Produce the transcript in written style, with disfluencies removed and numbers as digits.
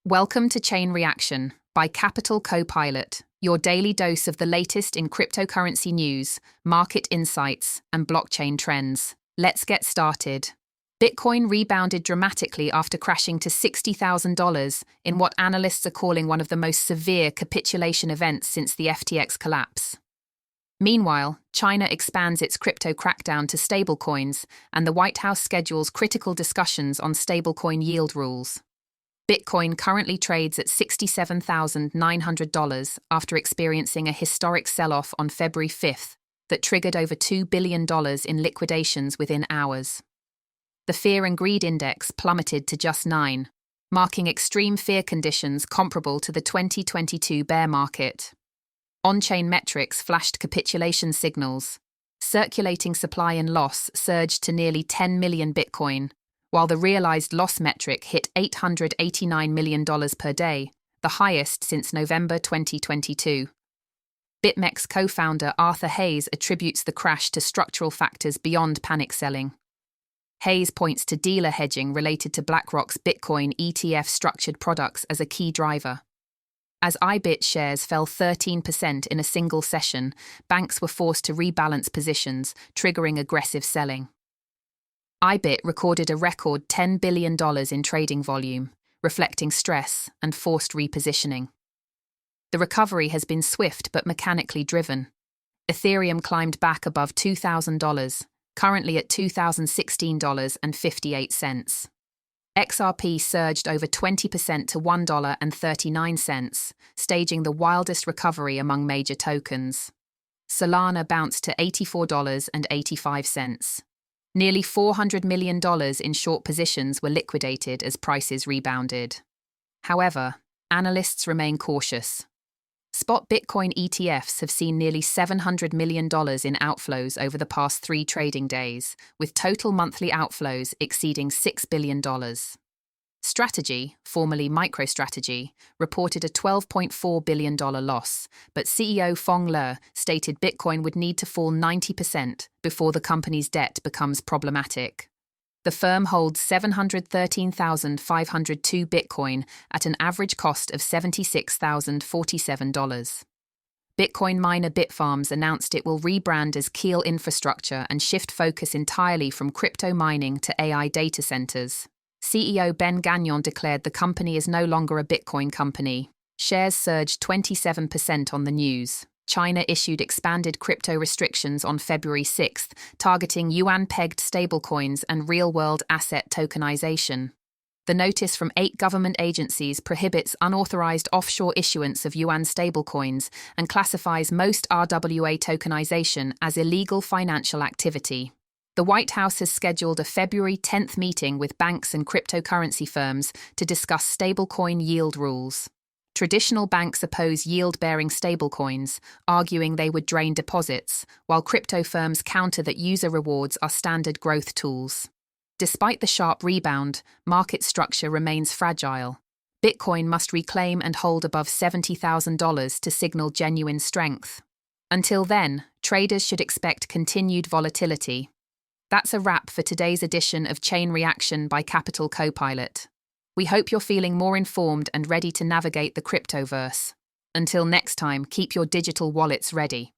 Welcome to Chain Reaction by Capital Copilot, your daily dose of the latest in cryptocurrency news, market insights, and blockchain trends. Let's get started. Bitcoin rebounded dramatically after crashing to $60,000 in what analysts are calling one of the most severe capitulation events since the FTX collapse. Meanwhile, China expands its crypto crackdown to stablecoins, and the White House schedules critical discussions on stablecoin yield rules. Bitcoin currently trades at $67,900 after experiencing a historic sell-off on February 5th that triggered over $2 billion in liquidations within hours. The Fear and Greed Index plummeted to just 9, marking extreme fear conditions comparable to the 2022 bear market. On-chain metrics flashed capitulation signals. Circulating supply and loss surged to nearly 10 million Bitcoin, while the realized loss metric hit $889 million per day, the highest since November 2022. BitMEX co-founder Arthur Hayes attributes the crash to structural factors beyond panic selling. Hayes points to dealer hedging related to BlackRock's Bitcoin ETF structured products as a key driver. As IBIT shares fell 13% in a single session, banks were forced to rebalance positions, triggering aggressive selling. IBIT recorded a record $10 billion in trading volume, reflecting stress and forced repositioning. The recovery has been swift but mechanically driven. Ethereum climbed back above $2,000, currently at $2,016.58. XRP surged over 20% to $1.39, staging the wildest recovery among major tokens. Solana bounced to $84.85. Nearly $400 million in short positions were liquidated as prices rebounded. However, analysts remain cautious. Spot Bitcoin ETFs have seen nearly $700 million in outflows over the past 3 trading days, with total monthly outflows exceeding $6 billion. Strategy, formerly MicroStrategy, reported a $12.4 billion loss, but CEO Feng Le stated Bitcoin would need to fall 90% before the company's debt becomes problematic. The firm holds 713,502 Bitcoin at an average cost of $76,047. Bitcoin miner Bitfarms announced it will rebrand as Keel Infrastructure and shift focus entirely from crypto mining to AI data centers. CEO Ben Gagnon declared the company is no longer a Bitcoin company. Shares surged 27% on the news. China issued expanded crypto restrictions on February 6th, targeting yuan-pegged stablecoins and real-world asset tokenization. The notice from 8 government agencies prohibits unauthorized offshore issuance of yuan stablecoins and classifies most RWA tokenization as illegal financial activity. The White House has scheduled a February 10th meeting with banks and cryptocurrency firms to discuss stablecoin yield rules. Traditional banks oppose yield-bearing stablecoins, arguing they would drain deposits, while crypto firms counter that user rewards are standard growth tools. Despite the sharp rebound, market structure remains fragile. Bitcoin must reclaim and hold above $70,000 to signal genuine strength. Until then, traders should expect continued volatility. That's a wrap for today's edition of Chain Reaction by Capital Copilot. We hope you're feeling more informed and ready to navigate the cryptoverse. Until next time, keep your digital wallets ready.